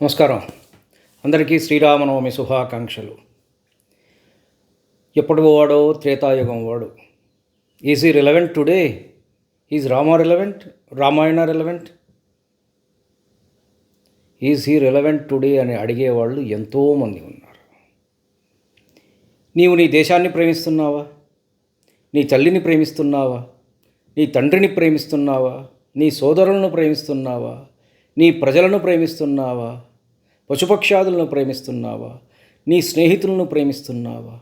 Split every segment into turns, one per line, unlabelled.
నమస్కారం. అందరికీ శ్రీరామనవమి శుభాకాంక్షలు. ఎప్పటి వాడో త్రేతాయుగం వాడు. ఈజ్ ఈ relevant today? Is Rama relevant? Ramayana relevant? Is ఈ రిలవెంట్ టుడే అని అడిగేవాళ్ళు ఎంతోమంది ఉన్నారు. నీవు నీ దేశాన్ని ప్రేమిస్తున్నావా? నీ తల్లిని ప్రేమిస్తున్నావా? నీ తండ్రిని ప్రేమిస్తున్నావా? నీ సోదరులను ప్రేమిస్తున్నావా? నీ ప్రజలను ప్రేమిస్తున్నావా? పశుపక్షాదులను ప్రేమిస్తున్నావా? నీ స్నేహితులను ప్రేమిస్తున్నావా?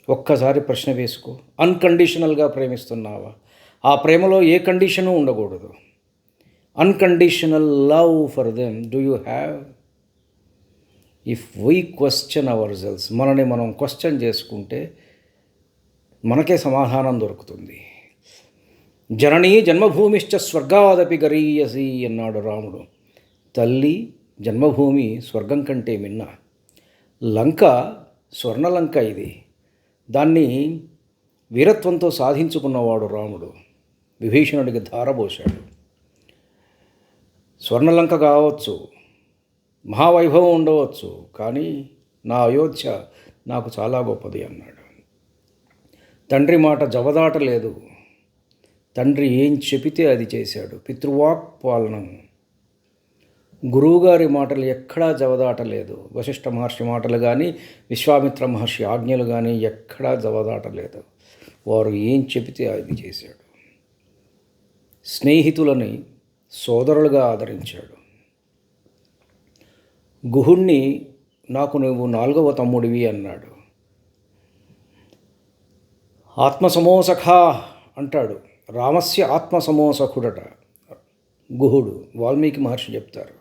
ఒక్కసారి ప్రశ్న వేసుకో. అన్కండిషనల్గా ప్రేమిస్తున్నావా? ఆ ప్రేమలో ఏ కండిషను ఉండకూడదు. Unconditional love for them do you have? If we question ourselves, మనని మనం క్వశ్చన్ చేసుకుంటే మనకే సమాధానం దొరుకుతుంది. జననీ జన్మభూమిశ్చ స్వర్గాదపి గరీయసి అన్నాడు రాముడు. తల్లి జన్మభూమి స్వర్గం కంటే మిన్న. లంక స్వర్ణలంక. ఇది దాన్ని వీరత్వంతో సాధించుకున్నవాడు రాముడు. విభీషణుడికి ధారపోశాడు. స్వర్ణలంక కావచ్చు, మహావైభవం ఉండవచ్చు, కానీ నా అయోధ్య నాకు చాలా గొప్పది అన్నాడు. తండ్రి మాట జవదాటలేదు. తండ్రి ఏం చెబితే అది చేశాడు. పితృవాక్ పాలనం. గురువుగారి మాటలు ఎక్కడా జవదాటలేదు. వశిష్ఠ మహర్షి మాటలు కానీ, విశ్వామిత్ర మహర్షి ఆజ్ఞలు కానీ ఎక్కడా జవదాటలేదు. వారు ఏం చెబితే అది చేశాడు. స్నేహితులని సోదరులుగా ఆదరించాడు. గుహుణ్ణి నాకు నువ్వు 4వ తమ్ముడివి అన్నాడు. ఆత్మసమోసఖా అంటాడు. రామస్య ఆత్మసమోసఖుడట గుహుడు. వాల్మీకి మహర్షి చెప్తారు.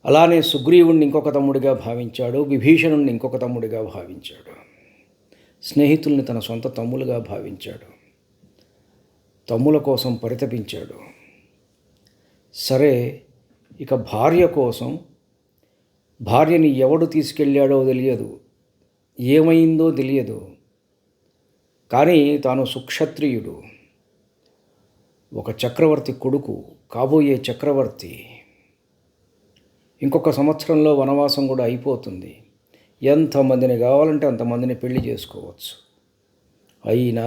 అలానే సుగ్రీవుణ్ణి ఇంకొక తమ్ముడిగా భావించాడు. విభీషణుణ్ణి ఇంకొక తమ్ముడిగా భావించాడు. స్నేహితుల్ని తన సొంత తమ్ములుగా భావించాడు. తమ్ముల కోసం పరితపించాడు. సరే, ఇక భార్య కోసం, భార్యని ఎవడు తీసుకెళ్ళాడో తెలియదు, ఏమైందో తెలియదు, కానీ తాను సుక్షత్రియుడు, ఒక చక్రవర్తి కొడుకు, కాబోయే చక్రవర్తి. ఇంకొక సంవత్సరంలో వనవాసం కూడా అయిపోతుంది. ఎంతమందిని కావాలంటే అంతమందిని పెళ్లి చేసుకోవచ్చు. అయినా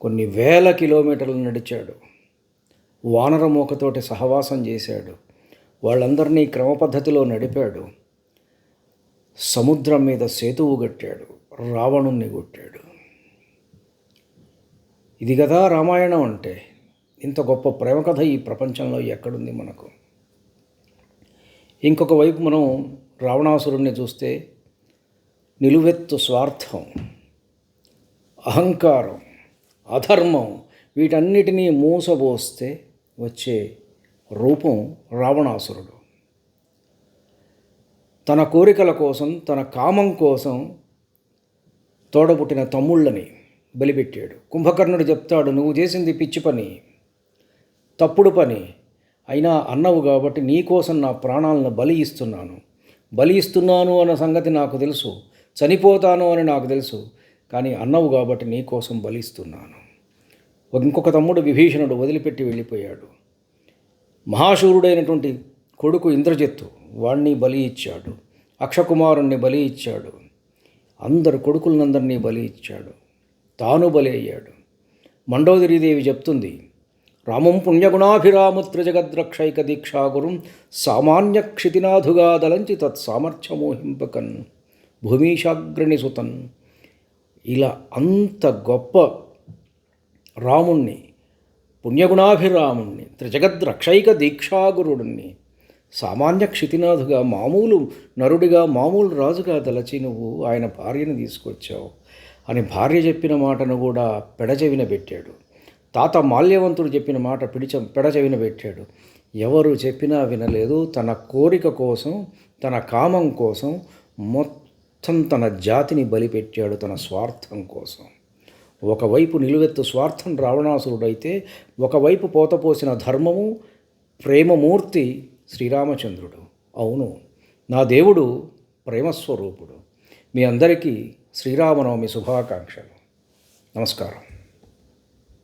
కొన్ని వేల కిలోమీటర్లు నడిచాడు. వానరమూకతోటి సహవాసం చేశాడు. వాళ్ళందరినీ క్రమపద్ధతిలో నడిపాడు. సముద్రం మీద సేతువు కట్టాడు. రావణుణ్ణి కొట్టాడు. ఇది కదా రామాయణం అంటే. ఇంత గొప్ప ప్రేమ కథ ఈ ప్రపంచంలో ఎక్కడుంది మనకు? ఇంకొక వైపు మనం రావణాసురుణ్ణి చూస్తే నిలువెత్తు స్వార్థం, అహంకారం, అధర్మం, వీటన్నిటినీ మూసబోస్తే వచ్చే రూపం రావణాసురుడు. తన కోరికల కోసం, తన కామం కోసం తోడబుట్టిన తమ్ముళ్ళని బలిపెట్టాడు. కుంభకర్ణుడు చెప్తాడు, నువ్వు చేసింది పిచ్చి పని, తప్పుడు పని, అయినా అన్నవు కాబట్టి నీకోసం నా ప్రాణాలను బలి ఇస్తున్నాను అన్న సంగతి నాకు తెలుసు, చనిపోతాను అని నాకు తెలుసు, కానీ అన్నవు కాబట్టి నీకోసం బలిస్తున్నాను. ఇంకొక తమ్ముడు విభీషణుడు వదిలిపెట్టి వెళ్ళిపోయాడు. మహాశూరుడైనటువంటి కొడుకు ఇంద్రజిత్తు, వాణ్ణి బలి ఇచ్చాడు. అక్షకుమారుణ్ణి బలి ఇచ్చాడు. అందరు కొడుకులందరినీ బలి ఇచ్చాడు. తాను బలి అయ్యాడు. మండోదరీదేవి చెప్తుంది, రామం పుణ్యగుణాభిరాముత్ర జగద్రక్షైక దీక్షాగురుం సామాన్య క్షితినాథుగా దలంచి తత్సామర్థ్యమోహింపకన్ భూమీశాగ్రణి సుతన్. ఇలా అంత గొప్ప రాముణ్ణి, పుణ్యగుణాభిరాముణ్ణి, త్రిజగద్రక్షైక దీక్షాగురుడిని సామాన్య క్షితినాథుగా, మామూలు నరుడిగా, మామూలు రాజుగా దలచి నువ్వు ఆయన భార్యను తీసుకొచ్చావు అని భార్య చెప్పిన మాటను కూడా పెడచెవిన పెట్టాడు. తాత మాల్యవంతుడు చెప్పిన మాట పెడచెవిన పెట్టాడు. ఎవరు చెప్పినా వినలేదు. తన కోరిక కోసం, తన కామం కోసం మొత్తం తన జాతిని బలిపెట్టాడు, తన స్వార్థం కోసం. ఒకవైపు నిలువెత్తు స్వార్థం రావణాసురుడైతే, ఒకవైపు పోతపోసిన ధర్మము, ప్రేమమూర్తి శ్రీరామచంద్రుడు. అవును, నా దేవుడు ప్రేమస్వరూపుడు. మీ అందరికీ శ్రీరామనవమి శుభాకాంక్షలు. నమస్కారం.